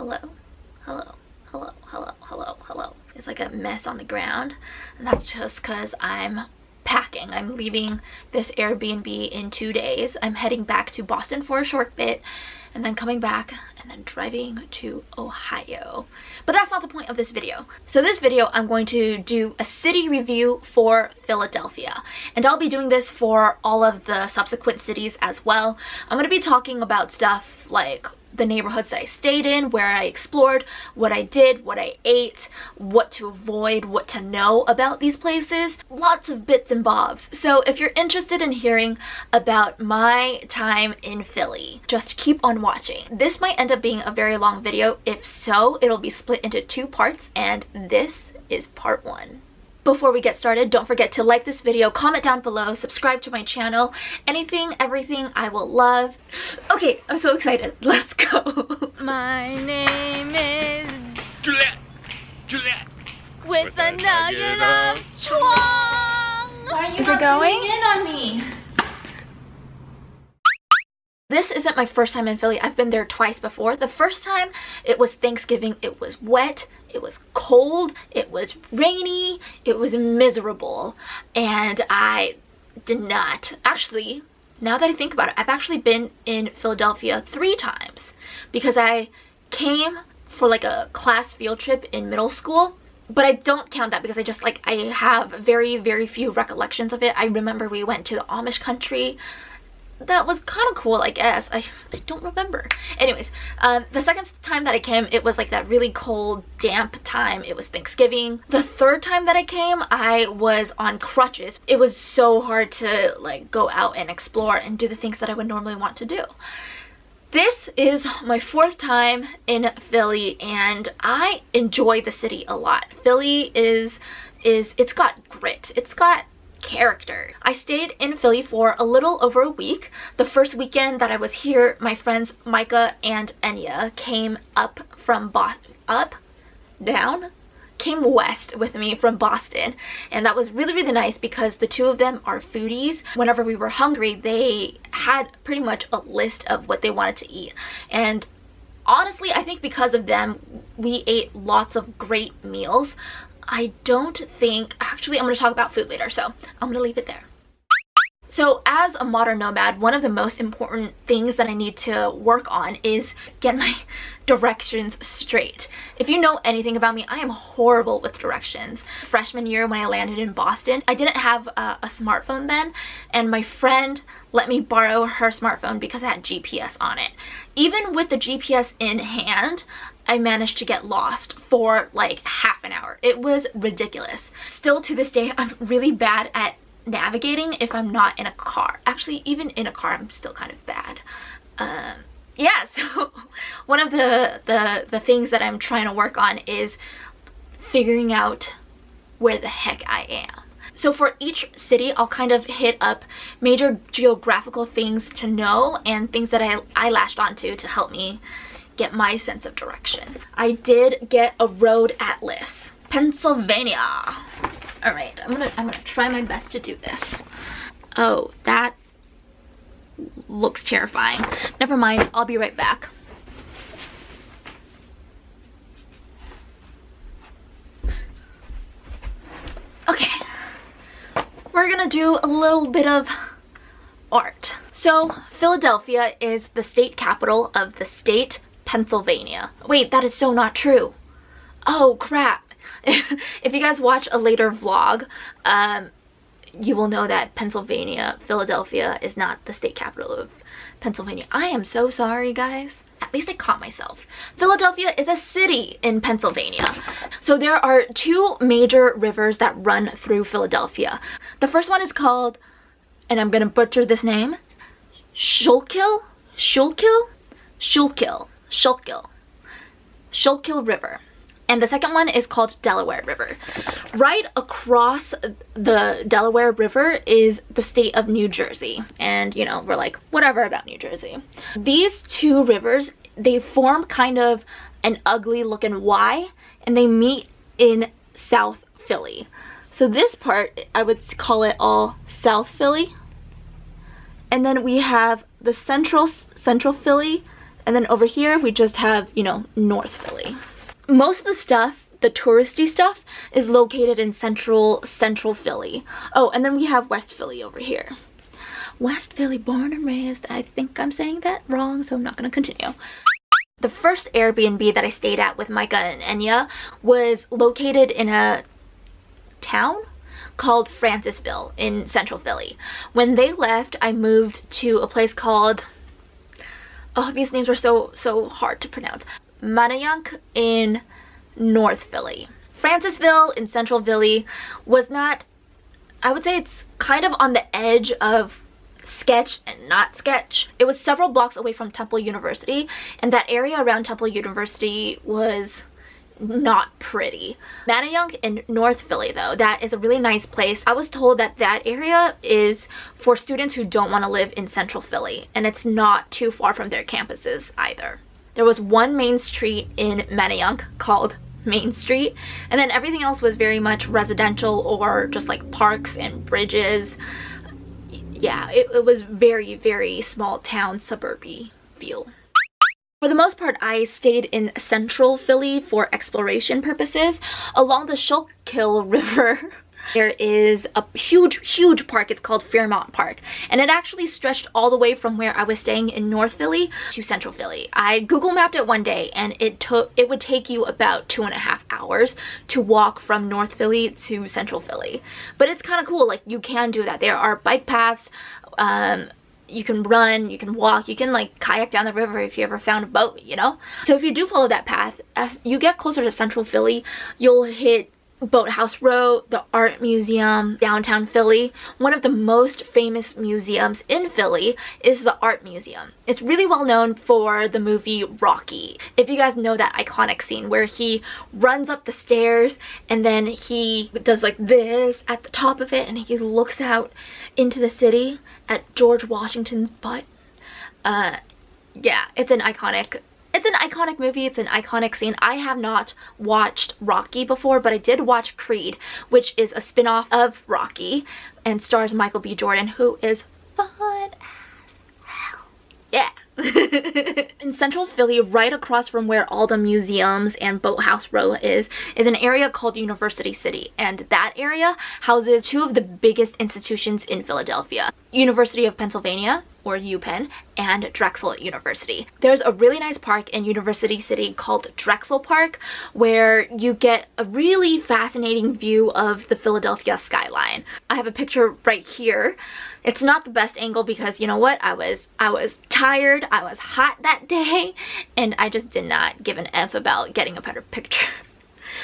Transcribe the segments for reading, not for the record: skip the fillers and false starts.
Hello, hello, hello, hello, hello, hello. It's like a mess on the ground, and that's just because I'm packing. I'm leaving this Airbnb in 2 days. I'm heading back to Boston for a short bit, and then coming back and then driving to Ohio. But that's not the point of this video. So this video, I'm going to do a city review for Philadelphia, and I'll be doing this for all of the subsequent cities as well. I'm going to be talking about stuff like the neighborhoods that I stayed in, where I explored, what I did, what I ate, what to avoid, what to know about these places. Lots of bits and bobs. So if you're interested in hearing about my time in Philly, just keep on watching. This might end up being a very long video. If so, it'll be split into 2 parts, and this is part 1. Before we get started, don't forget to like this video, comment down below, subscribe to my channel. Anything, everything, I will love. Okay, I'm so excited. Let's go. My name is Juliet. Juliet. With a nugget of twang. Why are you not zooming in on me? This isn't my first time in Philly. I've been there twice before. The first time, it was Thanksgiving. It was wet, it was cold, it was rainy, it was miserable, and I did not. Actually, now that I think about it, I've actually been in Philadelphia 3 times because I came for like a class field trip in middle school. But I don't count that because I have very, very few recollections of it. I remember we went to the Amish country. That was kind of cool, I guess. I don't remember. Anyways, the second time that I came, it was like that really cold, damp time. It was Thanksgiving. The third time that I came, I was on crutches. It was so hard to like go out and explore and do the things that I would normally want to do. This is my 4th time in Philly, and I enjoy the city a lot. Philly it's got grit. It's got character. I stayed in Philly for a little over a week. The first weekend that I was here, my friends Micah and Enya came up from came west with me from Boston, and that was really, really nice because the 2 of them are foodies. Whenever we were hungry, they had pretty much a list of what they wanted to eat, and honestly, I think because of them, we ate lots of great meals. I don't think, actually I'm going to talk about food later, so I'm going to leave it there. So as a modern nomad, one of the most important things that I need to work on is get my directions straight. If you know anything about me, I am horrible with directions. Freshman year when I landed in Boston, I didn't have a smartphone then, and my friend let me borrow her smartphone because it had GPS on it. Even with the GPS in hand, I managed to get lost for like half an hour. It was ridiculous. Still to this day, I'm really bad at navigating if I'm not in a car. Actually, even in a car, I'm still kind of bad. Yeah, so one of the things that I'm trying to work on is figuring out where the heck I am. So for each city, I'll kind of hit up major geographical things to know and things that I latched onto to help me get my sense of direction. I did get a road atlas. Pennsylvania. All right, I'm gonna try my best to do this. Oh, that looks terrifying. Never mind, I'll be right back. Okay, we're gonna do a little bit of art. So Philadelphia is the state capital of the state Pennsylvania. Wait, that is so not true. Oh crap. If you guys watch a later vlog, you will know that Philadelphia is not the state capital of Pennsylvania. I am so sorry, guys. At least I caught myself. Philadelphia is a city in Pennsylvania. So there are 2 major rivers that run through Philadelphia. The first one is called, and I'm gonna butcher this name, Schuylkill River. And the second one is called Delaware River. Right across the Delaware River is the state of New Jersey. And, you know, we're like, whatever about New Jersey. These 2 rivers, they form kind of an ugly looking Y, and they meet in South Philly. So this part, I would call it all South Philly. And then we have the central Philly And then over here, we just have, you know, North Philly. Most of the stuff, the touristy stuff, is located in central Philly. Oh, and then we have West Philly over here. West Philly, born and raised. I think I'm saying that wrong, so I'm not going to continue. The first Airbnb that I stayed at with Micah and Enya was located in a town called Francisville in central Philly. When they left, I moved to a place called, oh, these names are so hard to pronounce, Manayunk in North Philly. Francisville in central Philly was not, I would say it's kind of on the edge of sketch and not sketch. It was several blocks away from Temple University, and that area around Temple University was not pretty. Manayunk in North Philly, though, that is a really nice place. I was told that that area is for students who don't want to live in central Philly, and it's not too far from their campuses either. There was one main street in Manayunk called Main Street, and then everything else was very much residential or just like parks and bridges. Yeah, it was very small town, suburby feel. For the most part, I stayed in central Philly for exploration purposes. Along the Schuylkill River, there is a huge park. It's called Fairmount Park, and it actually stretched all the way from where I was staying in North Philly to central Philly. I Google mapped it one day, and it would take you about 2.5 hours to walk from North Philly to central Philly. But it's kind of cool. Like, you can do that. There are bike paths. You can run, you can walk, you can like kayak down the river if you ever found a boat, you know? So if you do follow that path, as you get closer to central Philly, you'll hit Boathouse Row, the Art Museum, downtown Philly. One of the most famous museums in Philly is the Art Museum. It's really well known for the movie Rocky. If you guys know that iconic scene where he runs up the stairs and then he does like this at the top of it and he looks out into the city at George Washington's butt. Yeah, it's an iconic movie. It's an iconic scene. I have not watched Rocky before, but I did watch Creed, which is a spin-off of Rocky and stars Michael B. Jordan, who is fun as hell. Yeah. In central Philly, right across from where all the museums and Boathouse Row is an area called University City, and that area houses two of the biggest institutions in Philadelphia: University of Pennsylvania, or UPenn, and Drexel University. There's a really nice park in University City called Drexel Park where you get a really fascinating view of the Philadelphia skyline. I have a picture right here. It's not the best angle because, you know what, I was tired, I was hot that day, and I just did not give an F about getting a better picture.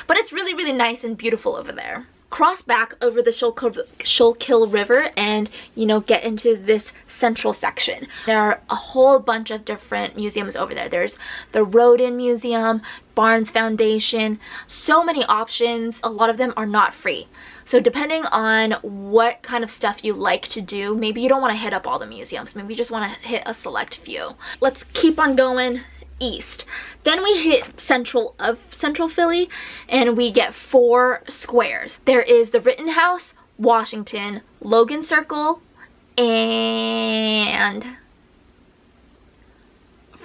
But it's really nice and beautiful over there. Cross back over the Schuylkill River and, you know, get into this central section. There are a whole bunch of different museums over there. There's the Rodin Museum, Barnes Foundation, so many options. A lot of them are not free. So depending on what kind of stuff you like to do, maybe you don't want to hit up all the museums. Maybe you just want to hit a select few. Let's keep on going east. Then we hit central Philly and we get 4 squares. There is the Rittenhouse, Washington, Logan Circle, and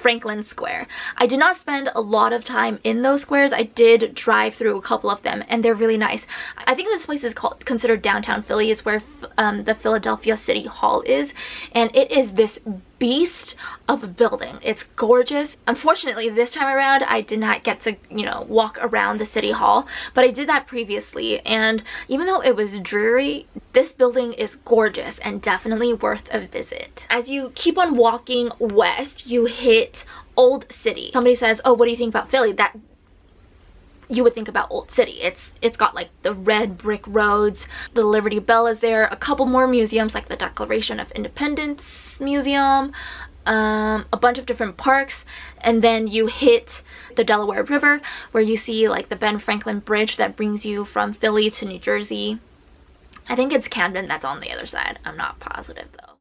Franklin Square. I did not spend a lot of time in those squares. I did drive through a couple of them and they're really nice. I think this place is considered downtown Philly. It's where the Philadelphia City Hall is, and it is this beast of a building. It's gorgeous. Unfortunately, this time around I did not get to, you know, walk around the City Hall, but I did that previously, and even though it was dreary, this building is gorgeous and definitely worth a visit. As you keep on walking west, you hit Old City. Somebody says, oh, what do you think about Philly? That you would think about Old City. It's got like the red brick roads, the Liberty Bell is there, a couple more museums like the Declaration of Independence Museum, a bunch of different parks, and then you hit the Delaware River where you see like the Ben Franklin Bridge that brings you from Philly to New Jersey. I think it's Camden that's on the other side. I'm not positive though.